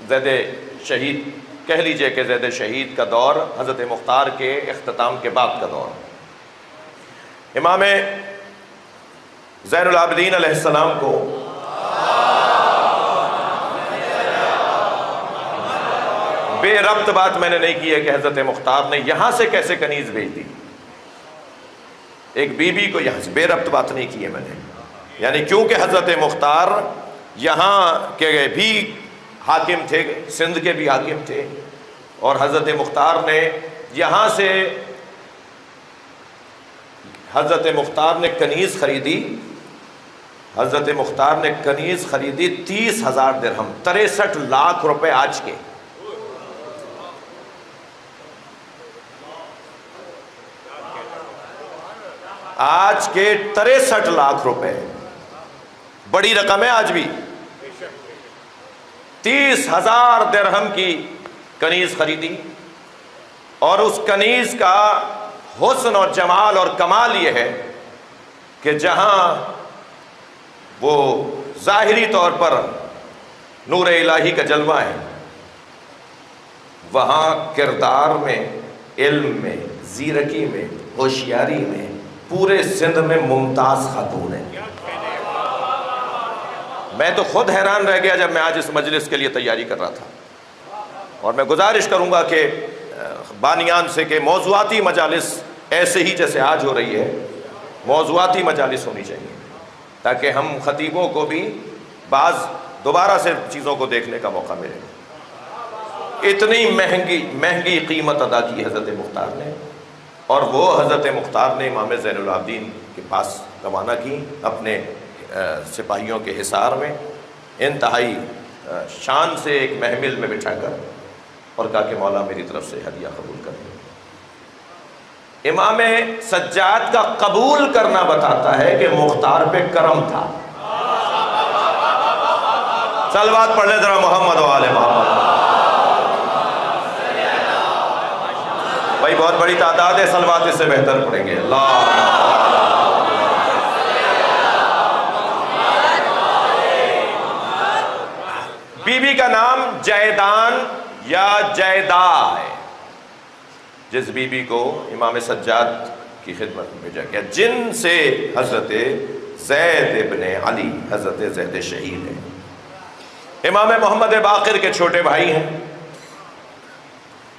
زید شہید کہہ لیجئے کہ زید شہید کا دور حضرت مختار کے اختتام کے بعد کا دور. امام زین العابدین علیہ السلام کو بے ربط بات میں نے نہیں کی ہے کہ حضرت مختار نے یہاں سے کیسے کنیز بھیج دی. ایک بی بی کو یہاں سے بے ربط بات نہیں کی ہے میں نے، یعنی کیونکہ حضرت مختار یہاں کے بھی حاکم تھے، سندھ کے بھی حاکم تھے، اور حضرت مختار نے یہاں سے حضرت مختار نے کنیز خریدی. حضرت مختار نے کنیز خریدی 30,000 درہم، 63 لاکھ روپے آج کے. آج کے 63 لاکھ روپے بڑی رقم ہے آج بھی. 30,000 درہم کی کنیز خریدی، اور اس کنیز کا حسن اور جمال اور کمال یہ ہے کہ جہاں وہ ظاہری طور پر نور الہی کا جلوہ ہے، وہاں کردار میں، علم میں، زیرکی میں، ہوشیاری میں پورے سندھ میں ممتاز خاتون ہے. میں تو خود حیران رہ گیا جب میں آج اس مجلس کے لیے تیاری کر رہا تھا، اور میں گزارش کروں گا کہ بانیان سے کہ موضوعاتی مجالس ایسے ہی جیسے آج ہو رہی ہے، موضوعاتی مجالس ہونی چاہیے تاکہ ہم خطیبوں کو بھی بعض دوبارہ سے چیزوں کو دیکھنے کا موقع ملے. اتنی مہنگی قیمت ادا کی حضرت مختار نے، اور وہ حضرت مختار نے امام زین العابدین کے پاس روانہ کی اپنے سپاہیوں کے حصار میں، انتہائی شان سے ایک محمل میں بٹھا کر، اور کہا کہ مولا میری طرف سے ہدیہ قبول کر لیں. امام سجاد کا قبول کرنا بتاتا ہے کہ مختار پہ کرم تھا. صلوات پڑھ لیں ذرا محمد و آل محمد. بھائی بہت بڑی تعداد ہے، صلوات اس سے بہتر پڑھیں گے. اللہ بی بی کا نام جیدان یا جیدا ہے، جس بی بی کو امام سجاد کی خدمت میں بھیجا گیا، جن سے حضرت زید ابن علی حضرت زید شہید ہیں. امام محمد باقر کے چھوٹے بھائی ہیں،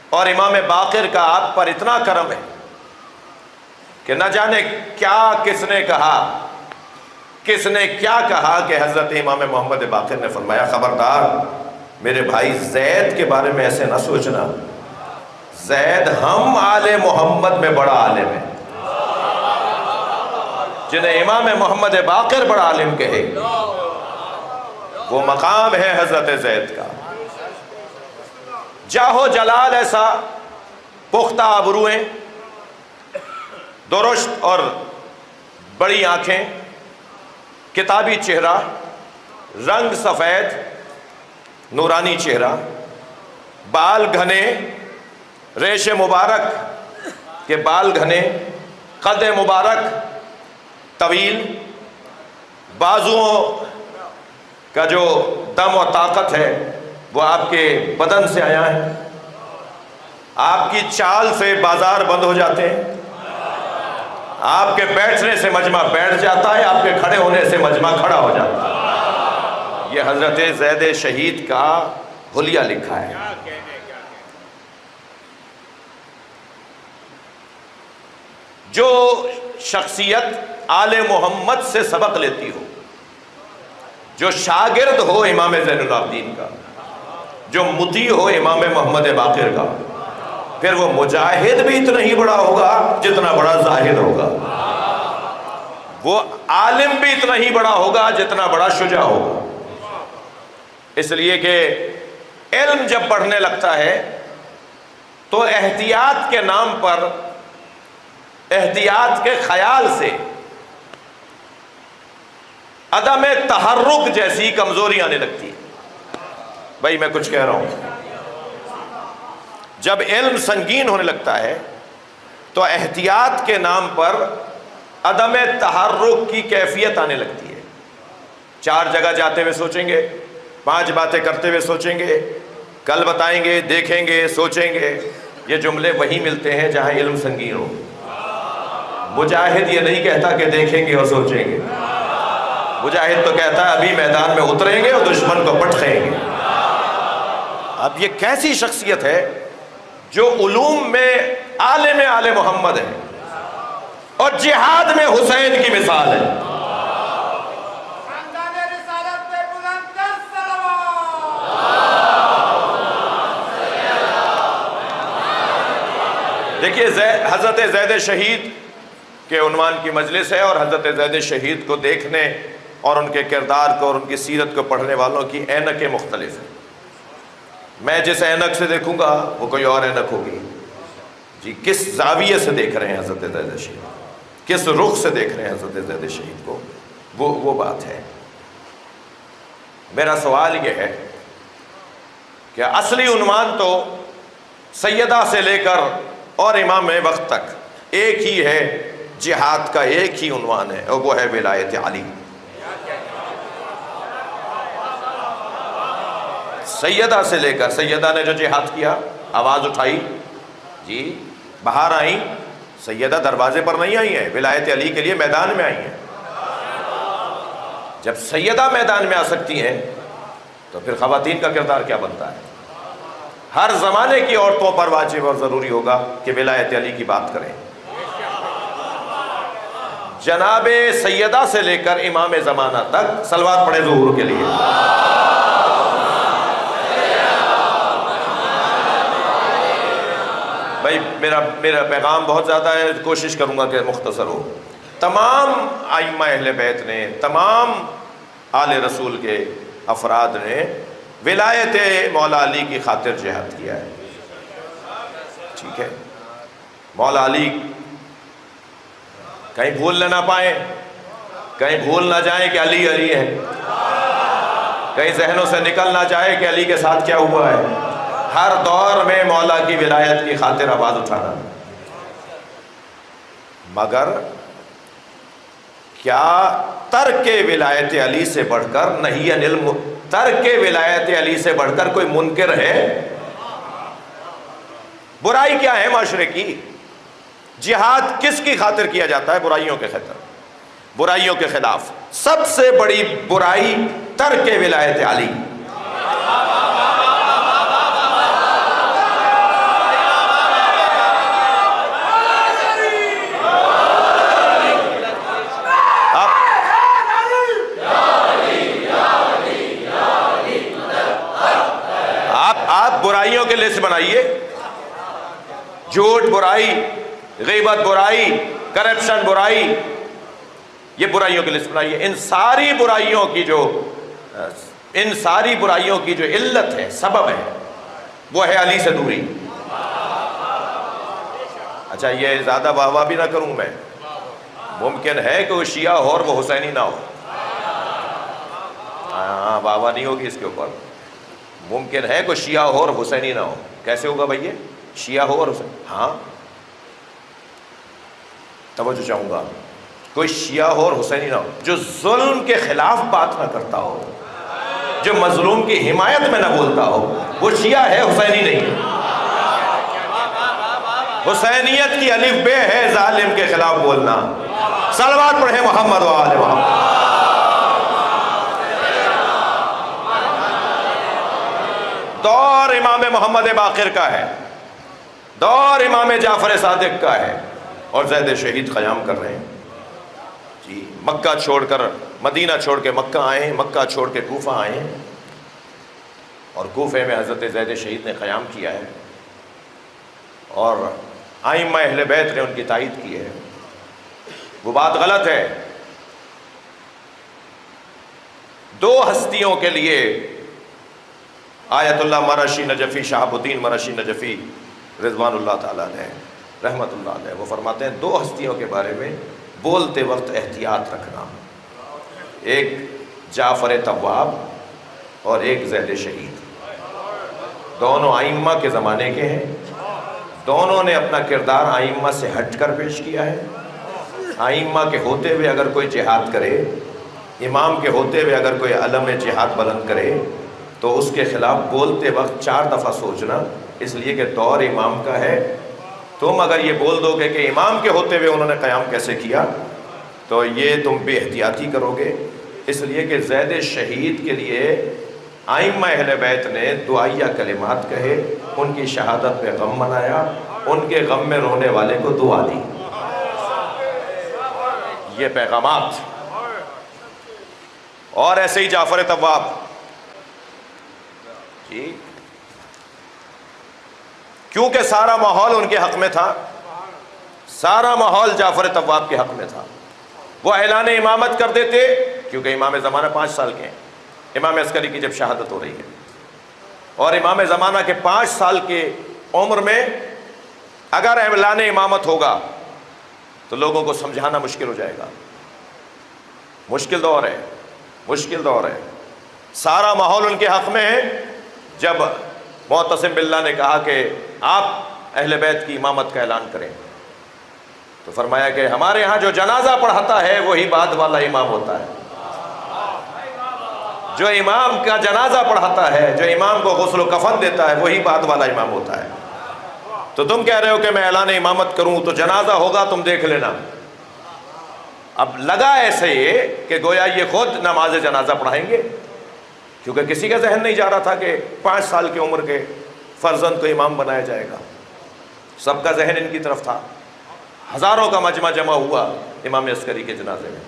اور امام باقر کا آپ پر اتنا کرم ہے کہ نہ جانے کیا کس نے کیا کہا کہ حضرت امام محمد باقر نے فرمایا خبردار میرے بھائی زید کے بارے میں ایسے نہ سوچنا، زید ہم آل محمد میں بڑا عالم ہے. جنہیں امام محمد باقر بڑا عالم کہے، وہ مقام ہے حضرت زید کا. جاہو جلال ایسا، پختہ ابرویں، درشت اور بڑی آنکھیں، کتابی چہرہ، رنگ سفید، نورانی چہرہ، بال گھنے، ریش مبارک کے بال گھنے، قد مبارک طویل، بازوؤں کا جو دم و طاقت ہے وہ آپ کے بدن سے آیا ہے. آپ کی چال سے بازار بند ہو جاتے ہیں، آپ کے بیٹھنے سے مجمع بیٹھ جاتا ہے، آپ کے کھڑے ہونے سے مجمع کھڑا ہو جاتا ہے. یہ حضرت زید شہید کا حلیہ لکھا ہے. جو شخصیت آل محمد سے سبق لیتی ہو، جو شاگرد ہو امام زین العابدین کا، جو مطیع ہو امام محمد باقر کا، پھر وہ مجاہد بھی اتنا ہی بڑا ہوگا جتنا بڑا زاہد ہوگا، وہ عالم بھی اتنا ہی بڑا ہوگا جتنا بڑا شجاع ہوگا. اس لیے کہ علم جب بڑھنے لگتا ہے تو احتیاط کے نام پر، احتیاط کے خیال سے عدم تحرک جیسی کمزوری آنے لگتی ہے. بھائی میں کچھ کہہ رہا ہوں، جب علم سنگین ہونے لگتا ہے تو احتیاط کے نام پر عدم تحرک کی کیفیت آنے لگتی ہے. 4 جگہ جاتے ہوئے سوچیں گے، 5 باتیں کرتے ہوئے سوچیں گے، کل بتائیں گے، دیکھیں گے، سوچیں گے، یہ جملے وہیں ملتے ہیں جہاں علم سنگین ہو۔ مجاہد یہ نہیں کہتا کہ دیکھیں گے اور سوچیں گے، مجاہد تو کہتا ہے ابھی میدان میں اتریں گے اور دشمن کو پٹخیں گے۔ اب یہ کیسی شخصیت ہے جو علوم میں عالم آل محمد ہے اور جہاد میں حسین کی مثال ہے۔ دیکھیے حضرت زید شہید کے عنوان کی مجلس ہے، اور حضرت زید شہید کو دیکھنے اور ان کے کردار کو اور ان کی سیرت کو پڑھنے والوں کی اینکیں مختلف ہیں۔ میں جس اینک سے دیکھوں گا وہ کوئی اور اینک ہوگی جی۔ کس زاویے سے دیکھ رہے ہیں حضرت زید شہید، کس رخ سے دیکھ رہے ہیں حضرت زید شہید کو، وہ بات ہے۔ میرا سوال یہ ہے کہ اصلی عنوان تو سیدہ سے لے کر اور امام وقت تک ایک ہی ہے، جہاد کا ایک ہی عنوان ہے، اور وہ ہے ولایت علی۔ سیدہ سے لے کر، سیدہ نے جو جہاد کیا، آواز اٹھائی جی، باہر آئیں، سیدہ دروازے پر نہیں آئی ہیں، ولایت علی کے لیے میدان میں آئی ہیں۔ جب سیدہ میدان میں آ سکتی ہیں تو پھر خواتین کا کردار کیا بنتا ہے؟ ہر زمانے کی عورتوں پر واجب اور ضروری ہوگا کہ ولایت علی کی بات کریں۔ جناب سیدہ سے لے کر امام زمانہ تک صلوات پڑھے ظہور کے لیے۔ بھائی میرا پیغام بہت زیادہ ہے، کوشش کروں گا کہ مختصر ہو۔ تمام ائمہ اہل بیت نے، تمام آل رسول کے افراد نے ولایت مولا علی کی خاطر جہاد کیا ہے، ٹھیک ہے۔ مولا علی کہیں بھول نہ پائیں، کہیں بھول نہ جائیں کہ علی علی ہے، کہیں ذہنوں سے نکل نہ جائے کہ علی کے ساتھ کیا ہوا ہے۔ ہر دور میں مولا کی ولایت کی خاطر آواز اٹھانا۔ مگر کیا ترک ولایت علی سے بڑھ کر نہیں، ترک ولایت علی سے بڑھ کر کوئی منکر ہے؟ برائی کیا ہے معاشرے کی؟ جہاد کس کی خاطر کیا جاتا ہے؟ برائیوں کے خاطر، برائیوں کے خلاف۔ سب سے بڑی برائی ترک ولایت علی۔ آپ برائیوں کے لسٹ بنائیے، جھوٹ برائی، غیبت برائی، کرپشن برائی، یہ برائیوں کی لسٹ بنائیے۔ ان ساری برائیوں کی جو علت ہے، سبب ہے، وہ ہے علی سے دوری۔ اچھا یہ زیادہ واہ واہ بھی نہ کروں میں، ممکن ہے کہ وہ شیعہ ہو اور وہ حسینی نہ ہو، ہاں واہ واہ نہیں ہوگی اس کے اوپر۔ ممکن ہے کوئی شیعہ ہو اور حسینی نہ ہو، کیسے ہوگا بھائی؟ شیعہ ہو اور حسین، ہاں توجہ چاہوں گا، کوئی شیعہ ہو اور حسینی نہ ہو، جو ظلم کے خلاف بات نہ کرتا ہو، جو مظلوم کی حمایت میں نہ بولتا ہو، وہ شیعہ ہے، حسینی نہیں ہے۔ حسینیت کی الف بے ہے ظالم کے خلاف بولنا۔ صلوات پڑھیں محمد و آل محمد۔ دور امام محمد باقر کا ہے، دور امام جعفر صادق کا ہے، اور زید شہید قیام کر رہے ہیں جی۔ مکہ چھوڑ کر، مدینہ چھوڑ کے مکہ آئے ہیں، مکہ چھوڑ کے کوفہ آئے ہیں، اور کوفے میں حضرت زید شہید نے قیام کیا ہے، اور ائمہ اہل بیت نے ان کی تائید کی ہے۔ وہ بات غلط ہے۔ دو ہستیوں کے لیے آیت اللہ مرشی نجفی، شہاب الدین مرشی نجفی رضوان اللہ تعالیٰ علیہ رحمت اللہ علیہ، وہ فرماتے ہیں دو ہستیوں کے بارے میں بولتے وقت احتیاط رکھنا، ایک جعفر طواب اور ایک زید شہید۔ دونوں ائمہ کے زمانے کے ہیں، دونوں نے اپنا کردار ائمہ سے ہٹ کر پیش کیا ہے۔ ائمہ کے ہوتے ہوئے اگر کوئی جہاد کرے، امام کے ہوتے ہوئے اگر کوئی علم جہاد بلند کرے، تو اس کے خلاف بولتے وقت 4 دفعہ سوچنا، اس لیے کہ دور امام کا ہے۔ تم اگر یہ بول دو گے کہ امام کے ہوتے ہوئے انہوں نے قیام کیسے کیا، تو یہ تم بے احتیاطی کرو گے۔ اس لیے کہ زید شہید کے لیے ائمہ اہل بیت نے دعائیہ کلمات کہے، ان کی شہادت پہ غم منایا، ان کے غم میں رونے والے کو دعا دی، یہ پیغامات۔ اور ایسے ہی جعفر طواب جی، کیونکہ سارا ماحول ان کے حق میں تھا، سارا ماحول جعفر طواب کے حق میں تھا، وہ اعلان امامت کر دیتے، کیونکہ امام زمانہ 5 سال کے ہیں، امام عسکری کی جب شہادت ہو رہی ہے، اور امام زمانہ کے 5 سال کے عمر میں اگر اعلان امامت ہوگا تو لوگوں کو سمجھانا مشکل ہو جائے گا۔ مشکل دور ہے، مشکل دور ہے، سارا ماحول ان کے حق میں ہے۔ جب معتصم باللہ نے کہا کہ آپ اہل بیت کی امامت کا اعلان کریں، تو فرمایا کہ ہمارے ہاں جو جنازہ پڑھاتا ہے وہی بعد والا امام ہوتا ہے، جو امام کا جنازہ پڑھاتا ہے، جو امام کو غسل و کفن دیتا ہے وہی بعد والا امام ہوتا ہے۔ تو تم کہہ رہے ہو کہ میں اعلان امامت کروں تو جنازہ ہوگا، تم دیکھ لینا۔ اب لگا ایسے کہ گویا یہ خود نماز جنازہ پڑھائیں گے، کیونکہ کسی کا ذہن نہیں جا رہا تھا کہ 5 سال کی عمر کے فرزند کو امام بنایا جائے گا، سب کا ذہن ان کی طرف تھا۔ ہزاروں کا مجمع جمع ہوا امام عسکری کے جنازے میں،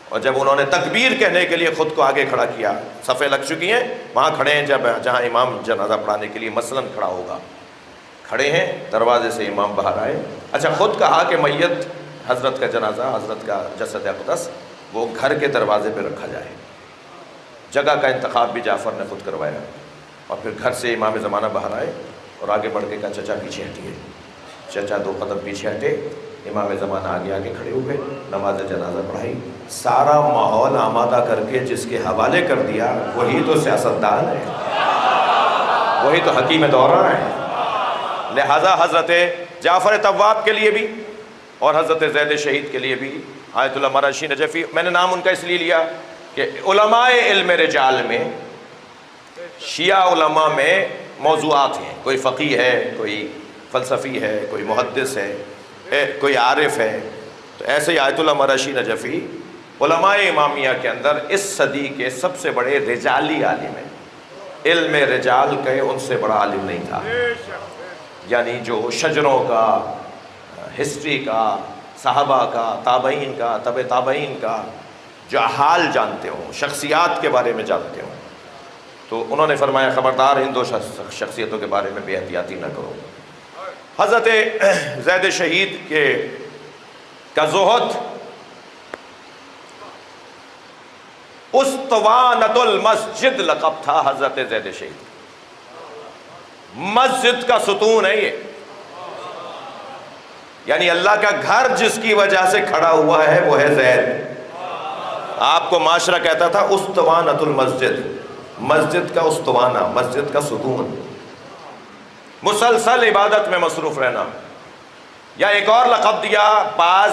اور جب انہوں نے تکبیر کہنے کے لیے خود کو آگے کھڑا کیا، صفیں لگ چکی ہیں، وہاں کھڑے ہیں جہاں امام جنازہ پڑھانے کے لیے مثلاً کھڑا ہوگا، کھڑے ہیں، دروازے سے امام باہر آئے۔ اچھا، خود کہا کہ میت حضرت کا جنازہ، حضرت کا جسد اقدس وہ گھر کے دروازے پہ رکھا جائے۔ جگہ کا انتخاب بھی جعفر نے خود کروایا، اور پھر گھر سے امام زمانہ باہر آئے اور آگے بڑھ کے کہا چچا پیچھے ہٹیے۔ چچا 2 قدم پیچھے ہٹے، امام زمانہ آگے آگے کھڑے ہوئے، نماز جنازہ پڑھائی، سارا ماحول آمادہ کر کے جس کے حوالے کر دیا وہی تو سیاستدان ہے، وہی تو حکیم دورہ ہے۔ لہذا حضرت جعفر طواب کے لیے بھی اور حضرت زید شہید کے لیے بھی آیت اللہ مراشی نجفی، میں نے نام ان کا اس لیے لیا کہ علماء علم رجال میں، شیعہ علماء میں موضوعات ہیں، کوئی فقیہ ہے، کوئی فلسفی ہے، کوئی محدث ہے، کوئی عارف ہے، تو ایسے ہی آیت اللہ مراشی نجفی علماء امامیہ کے اندر اس صدی کے سب سے بڑے رجالی عالم ہیں، علم رجال کے ان سے بڑا عالم نہیں تھا، یعنی جو شجروں کا، ہسٹری کا، صحابہ کا، تابعین کا، تبع تابعین کا جو حال جانتے ہوں، شخصیات کے بارے میں جانتے ہوں، تو انہوں نے فرمایا خبردار ان 2 شخصیتوں کے بارے میں بے احتیاطی نہ کرو۔ حضرت زید شہید کا زہد اسطوانۃ المسجد لقب تھا حضرت زید شہید، مسجد کا ستون ہے یہ، یعنی اللہ کا گھر جس کی وجہ سے کھڑا ہوا ہے وہ ہے زید۔ آپ کو معاشرہ کہتا تھا اسطوانۃ المسجد، مسجد کا استوانہ، مسجد کا ستون، مسلسل عبادت میں مصروف رہنا۔ یا ایک اور لقب دیا بعض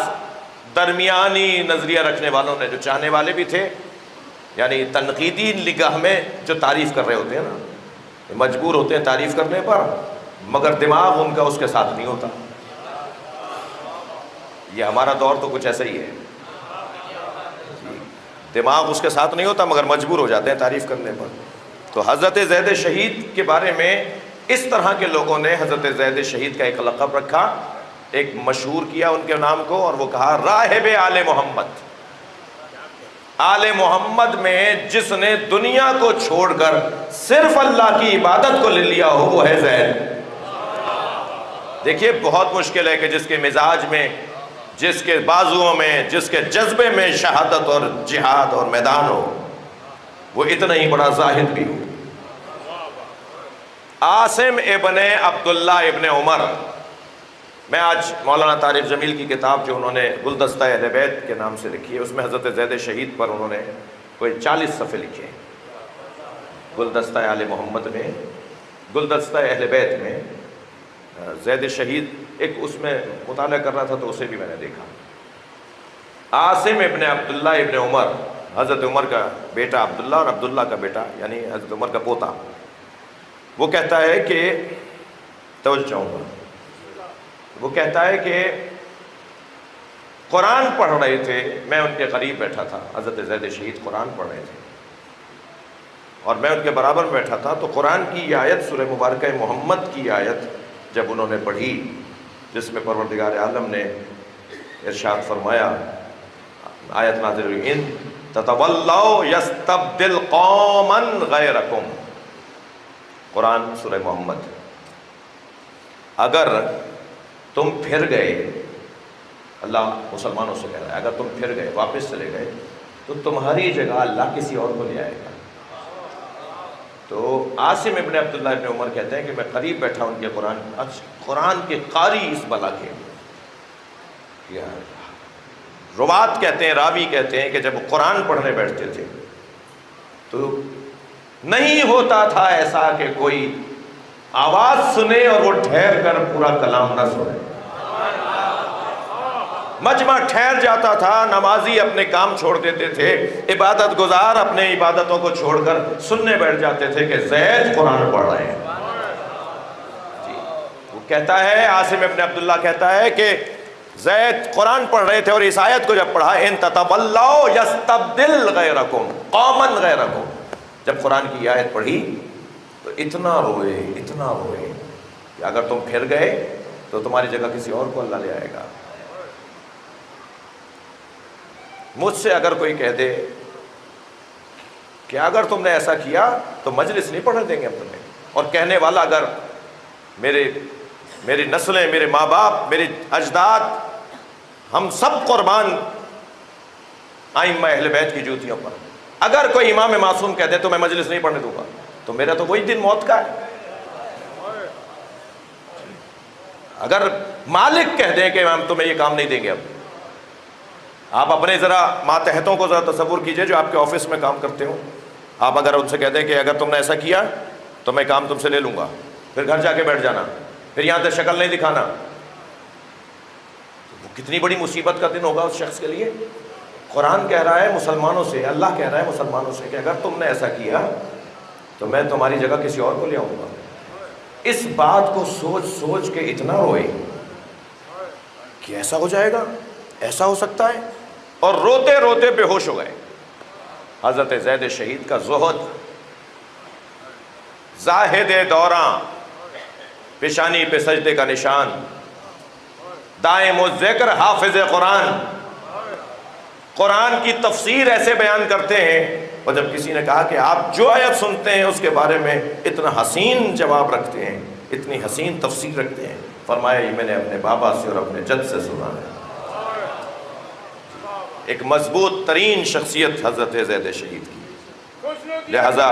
درمیانی نظریہ رکھنے والوں نے، جو چاہنے والے بھی تھے، یعنی تنقیدی نگاہ میں جو تعریف کر رہے ہوتے ہیں نا، مجبور ہوتے ہیں تعریف کرنے پر، مگر دماغ ان کا اس کے ساتھ نہیں ہوتا۔ یہ ہمارا دور تو کچھ ایسا ہی ہے، دماغ اس کے ساتھ نہیں ہوتا مگر مجبور ہو جاتے ہیں تعریف کرنے پر۔ تو حضرت زید شہید کے بارے میں اس طرح کے لوگوں نے حضرت زید شہید کا ایک لقب رکھا، ایک مشہور کیا ان کے نام کو، اور وہ کہا راہب آل محمد۔ آل محمد میں جس نے دنیا کو چھوڑ کر صرف اللہ کی عبادت کو لے لیا ہو وہ ہے زید۔ دیکھیے بہت مشکل ہے کہ جس کے مزاج میں، جس کے بازوؤں میں، جس کے جذبے میں شہادت اور جہاد اور میدان ہو، وہ اتنا ہی بڑا زاہد بھی ہو۔ عاصم ابن عبداللہ ابن عمر، میں آج مولانا طارق جمیل کی کتاب جو انہوں نے گلدستہ اہل بیت کے نام سے لکھی ہے، اس میں حضرت زید شہید پر انہوں نے کوئی 40 صفحے لکھے ہیں۔ گلدستہ آل محمد میں، گلدستہ اہل بیت میں زید شہید، ایک اس میں مطالعہ کر رہا تھا تو اسے بھی میں نے دیکھا۔ عاصم ابن عبداللہ ابن عمر حضرت عمر کا بیٹا عبداللہ اور عبداللہ کا بیٹا یعنی حضرت عمر کا پوتا، وہ کہتا ہے کہ توجہ چاہوں گا، وہ کہتا ہے کہ قرآن پڑھ رہے تھے، میں ان کے قریب بیٹھا تھا، حضرت زید شہید قرآن پڑھ رہے تھے اور میں ان کے برابر بیٹھا تھا، تو قرآن کی یہ آیت سورہ مبارکہ محمد کی آیت جب انہوں نے پڑھی جس میں پروردگار عالم نے ارشاد فرمایا، آیت نازل ہوئی، ان تتولوا یستبدل قوما غیرکم، قرآن سورہ محمد، اگر تم پھر گئے، اللہ مسلمانوں سے کہہ رہا ہے اگر تم پھر گئے، واپس چلے گئے، تو تمہاری جگہ اللہ کسی اور کو لے آئے گا۔ تو عاصم ابن عبداللہ ابن عمر کہتے ہیں کہ میں قریب بیٹھا ان کے قرآن کے قاری اس بلا کے، روات کہتے ہیں، راوی کہتے ہیں کہ جب وہ قرآن پڑھنے بیٹھتے تھے تو نہیں ہوتا تھا ایسا کہ کوئی آواز سنے اور وہ ٹھہر کر پورا کلام نہ سنے، مجمع ٹھہر جاتا تھا، نمازی اپنے کام چھوڑ دیتے تھے، عبادت گزار اپنے عبادتوں کو چھوڑ کر سننے بیٹھ جاتے تھے کہ زید قرآن پڑھ رہے ہیں۔ جی وہ کہتا ہے، عاصم ابن عبداللہ کہتا ہے کہ زید قرآن پڑھ رہے تھے اور اس آیت کو جب پڑھا، ان تتولوا یستبدل غیرکم قوما غیرکم، جب قرآن کی آیت پڑھی تو اتنا روئے کہ اگر تم پھر گئے تو تمہاری جگہ کسی اور کو اللہ لے آئے گا۔ مجھ سے اگر کوئی کہہ دے کہ اگر تم نے ایسا کیا تو مجلس نہیں پڑھنے دیں گے ہم تمہیں، اور کہنے والا اگر میری نسلیں، میرے ماں باپ، میرے اجداد، ہم سب قربان ائمہ اہل بیت کی جوتیوں پر، اگر کوئی امام معصوم کہہ دے تو میں مجلس نہیں پڑھنے دوں گا، تو میرا تو وہی دن موت کا ہے۔ اگر مالک کہہ دیں کہ ہم تمہیں یہ کام نہیں دیں گے، اب آپ اپنے ذرا ماتحتوں کو ذرا تصور کیجئے جو آپ کے آفس میں کام کرتے ہوں، آپ اگر ان سے کہہ دیں کہ اگر تم نے ایسا کیا تو میں کام تم سے لے لوں گا، پھر گھر جا کے بیٹھ جانا، پھر یہاں سے شکل نہیں دکھانا، وہ کتنی بڑی مصیبت کا دن ہوگا اس شخص کے لیے۔ قرآن کہہ رہا ہے مسلمانوں سے، اللہ کہہ رہا ہے مسلمانوں سے کہ اگر تم نے ایسا کیا تو میں تمہاری جگہ کسی اور کو لے آؤں گا۔ اس بات کو سوچ کے اتنا روئے کہ ایسا ہو جائے گا، ایسا ہو سکتا ہے، اور روتے روتے بے ہوش ہو گئے۔ حضرت زید شہید کا زہد، زاہد دوراں، پیشانی پہ سجدے کا نشان، دائم الذکر حافظ قرآن، قرآن کی تفسیر ایسے بیان کرتے ہیں، اور جب کسی نے کہا کہ آپ جو آیت سنتے ہیں اس کے بارے میں اتنا حسین جواب رکھتے ہیں، اتنی حسین تفسیر رکھتے ہیں، فرمایا یہ میں نے اپنے بابا سے اور اپنے جد سے سنا ہے۔ ایک مضبوط ترین شخصیت حضرت زید شہید کی، لہذا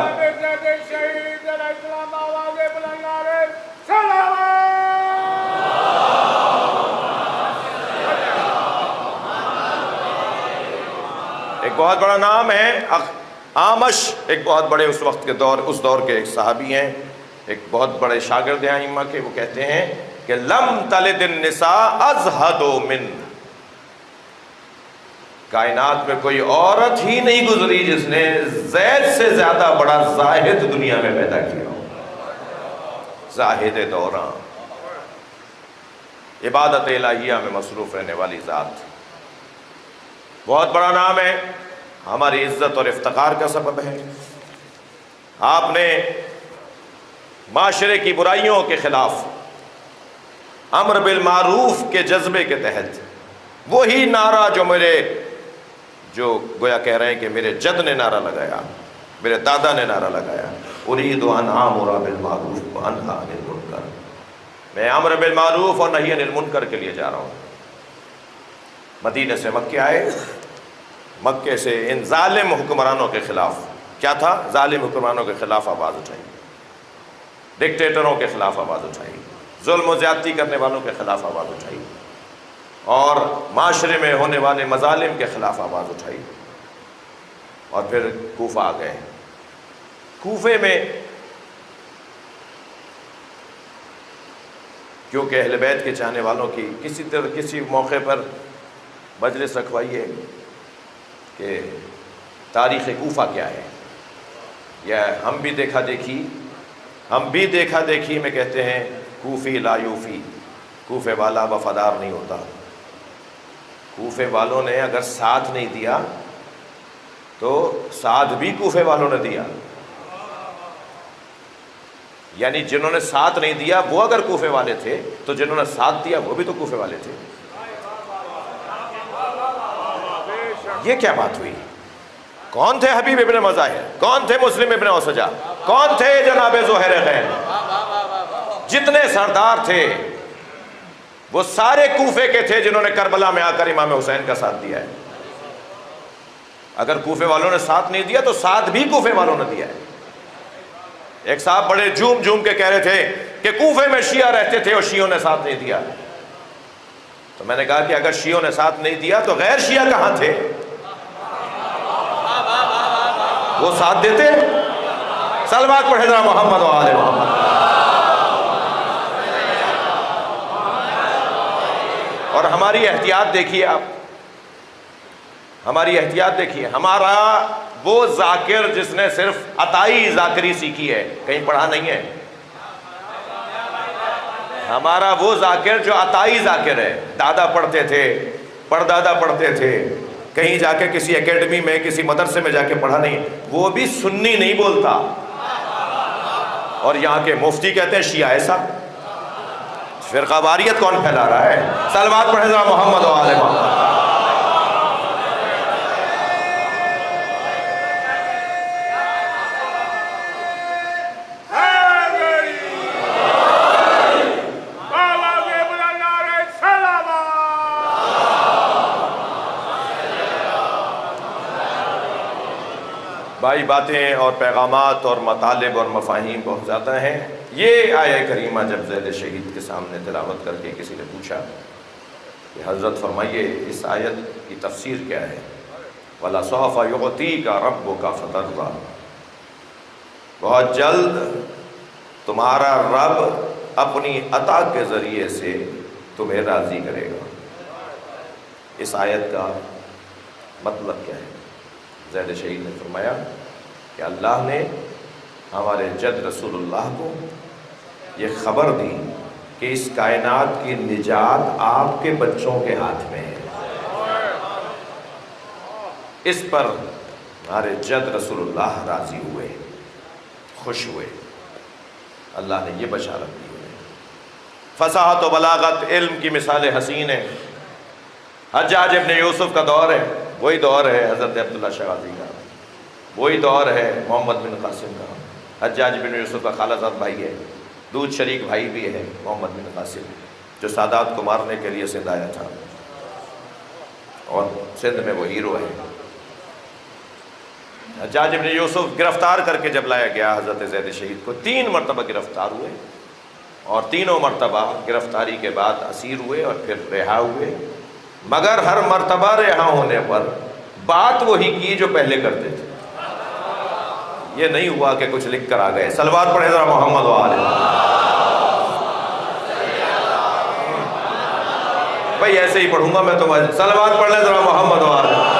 ایک بہت بڑا نام ہے اعمش، ایک بہت بڑے اس وقت کے اس دور کے ایک صحابی ہیں، ایک بہت بڑے شاگرد ہیں ائمہ کے، وہ کہتے ہیں کہ لم تلد النساء ازہد من، کائنات میں کوئی عورت ہی نہیں گزری جس نے زید سے زیادہ بڑا زاہد دنیا میں پیدا کیا ہو۔ زاہد دوراں، عبادت الہیہ میں مصروف رہنے والی ذات، بہت بڑا نام ہے، ہماری عزت اور افتخار کا سبب ہے۔ آپ نے معاشرے کی برائیوں کے خلاف امر بالمعروف کے جذبے کے تحت وہی نعرہ جو گویا کہہ رہے ہیں کہ میرے جد نے نعرہ لگایا، میرے دادا نے نعرہ لگایا، ارید ان آمر بالمعروف وانہی عن المنکر، میں امر بالمعروف اور نہی عن المنکر کے لیے جا رہا ہوں۔ مدینے سے مکے آئے، مکے سے ان ظالم حکمرانوں کے خلاف، کیا تھا؟ ظالم حکمرانوں کے خلاف آواز اٹھائی، ڈکٹیٹروں کے خلاف آواز اٹھائی، ظلم و زیادتی کرنے والوں کے خلاف آواز اٹھائی، اور معاشرے میں ہونے والے مظالم کے خلاف آواز اٹھائی، اور پھر کوفہ آ گئے۔ کوفے میں کیونکہ اہل بیت کے چاہنے والوں کی کسی موقع پر مجلس رکھوائیے کہ تاریخ کوفہ کیا ہے؟ یا ہم بھی دیکھا دیکھی میں کہتے ہیں کوفی لا یوفی، کوفے والا وفادار نہیں ہوتا۔ کوفے والوں نے اگر ساتھ نہیں دیا تو ساتھ بھی کوفے والوں نے دیا، یعنی جنہوں نے ساتھ نہیں دیا وہ اگر کوفے والے تھے تو جنہوں نے ساتھ دیا وہ بھی تو کوفے والے تھے۔ یہ کیا بات ہوئی؟ کون تھے حبیب ابن مظاہر؟ کون تھے مسلم ابن اوسجا؟ کون تھے جناب زہیر خین؟ جتنے سردار تھے وہ سارے کوفے کے تھے جنہوں نے کربلا میں آ کر امام حسین کا ساتھ دیا ہے۔ اگر کوفے والوں نے ساتھ نہیں دیا تو ساتھ بھی کوفے والوں نے دیا ہے۔ ایک صاحب بڑے جھوم کے کہہ رہے تھے کہ کوفے میں شیعہ رہتے تھے اور شیعوں نے ساتھ نہیں دیا، تو میں نے کہا کہ اگر شیعوں نے ساتھ نہیں دیا تو غیر شیعہ کہاں تھے؟ وہ ساتھ دیتے؟ صلوات پڑھے ذرا محمد و آل محمد۔ اور ہماری احتیاط دیکھیے آپ، ہماری احتیاط دیکھیے۔ ہمارا وہ ذاکر جس نے صرف عطائی ذاکری سیکھی ہے، کہیں پڑھا نہیں ہے۔ ہمارا وہ ذاکر جو عطائی ذاکر ہے، دادا پڑھتے تھے، پردادا پڑھتے تھے، کہیں جا کے کسی اکیڈمی میں کسی مدرسے میں جا کے پڑھا نہیں، وہ بھی سنی نہیں بولتا، اور یہاں کے مفتی کہتے ہیں شیعہ ایسا۔ فرقہ واریت کون پھیلا رہا ہے؟ صلوات پڑھے ذرا محمد و آل محمد۔ بھائی باتیں اور پیغامات اور مطالب اور مفاہیم بہت زیادہ ہیں۔ یہ آیہ کریمہ جب ذیل شہید کے سامنے تلاوت کر کے کسی نے پوچھا کہ حضرت فرمائیے اس آیت کی تفسیر کیا ہے؟ وَلَسَوْفَ يُعْطِيكَ رَبُّكَ فَتَرْضَىٰ، بہت جلد تمہارا رب اپنی عطا کے ذریعے سے تمہیں راضی کرے گا۔ اس آیت کا مطلب کیا ہے؟ ذیل شہید نے فرمایا کہ اللہ نے ہمارے جد رسول اللہ کو یہ خبر دی کہ اس کائنات کی نجات آپ کے بچوں کے ہاتھ میں ہے۔ اس پر ہمارے جد رسول اللہ راضی ہوئے، خوش ہوئے، اللہ نے یہ بشارت دی ہے۔ فصاحت و بلاغت، علم کی مثال حسین ہے۔ حجاج ابن یوسف کا دور ہے، وہی دور ہے حضرت عبداللہ شغازی کا، وہی دور ہے محمد بن قاسم کا۔ حجاج بن یوسف کا خالہ زاد بھائی ہے، دودھ شریک بھائی بھی ہے محمد بن قاسم، جو سادات کو مارنے کے لیے سندھ آیا تھا، اور سندھ میں وہ ہیرو ہے۔ حجاج بن یوسف گرفتار کر کے جب لایا گیا حضرت زید شہید کو، 3 مرتبہ گرفتار ہوئے، اور تینوں مرتبہ گرفتاری کے بعد اسیر ہوئے اور پھر رہا ہوئے، مگر ہر مرتبہ رہا ہونے پر بات وہی کی جو پہلے کرتے تھے۔ یہ نہیں ہوا کہ کچھ لکھ کر آ گئے۔ صلوات پڑھیں ذرا محمد و آل محمد۔ بھائی ایسے ہی پڑھوں گا میں تو، صلوات پڑھ لیں ذرا محمد و آل محمد۔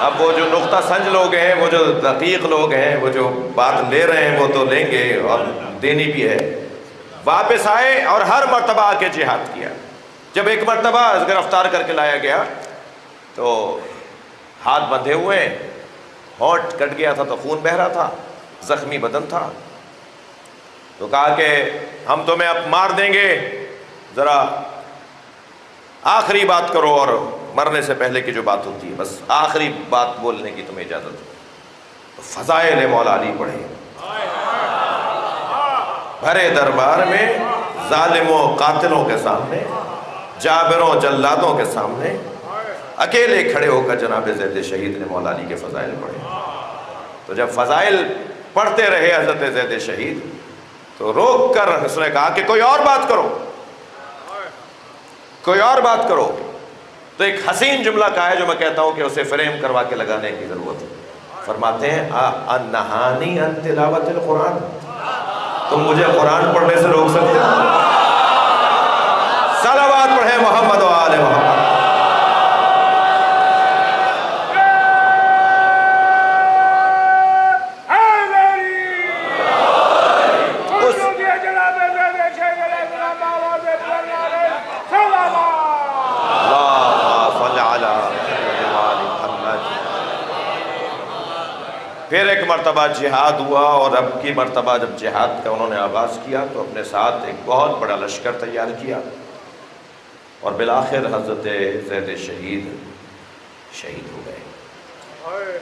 اب وہ جو نقطہ سنج لوگ ہیں، وہ جو دقیق لوگ ہیں، وہ جو بات لے رہے ہیں وہ تو لیں گے، اور دینی بھی ہے۔ واپس آئے اور ہر مرتبہ آ کے جہاد کیا۔ جب ایک مرتبہ گرفتار کر کے لایا گیا تو ہاتھ بندھے ہوئے، ہونٹ کٹ گیا تھا تو خون بہہ رہا تھا، زخمی بدن تھا، تو کہا کہ ہم تمہیں اب مار دیں گے، ذرا آخری بات کرو، اور مرنے سے پہلے کی جو بات ہوتی ہے بس آخری بات بولنے کی تمہیں اجازت ہو۔ فضائل مولا علی پڑھے، بھرے دربار میں ظالموں قاتلوں کے سامنے، جابروں جلادوں کے سامنے اکیلے کھڑے ہو کر جناب زید شہید نے مولا علی کے فضائل پڑھے۔ تو جب فضائل پڑھتے رہے حضرت زید شہید تو روک کر اس نے کہا کہ کوئی اور بات کرو، کوئی اور بات کرو۔ تو ایک حسین جملہ کہا ہے جو میں کہتا ہوں کہ اسے فریم کروا کے لگانے کی ضرورت ہے۔ فرماتے ہیں انہانی ان تلاوت القرآن، تم مجھے قرآن پڑھنے سے روک سکتے ہو؟ صلوات پڑھیں محمد و آل محمد۔ پھر ایک مرتبہ جہاد ہوا، اور اب کی مرتبہ جب جہاد کا انہوں نے آغاز کیا تو اپنے ساتھ ایک بہت بڑا لشکر تیار کیا، اور بالآخر حضرت زید شہید ہو گئے۔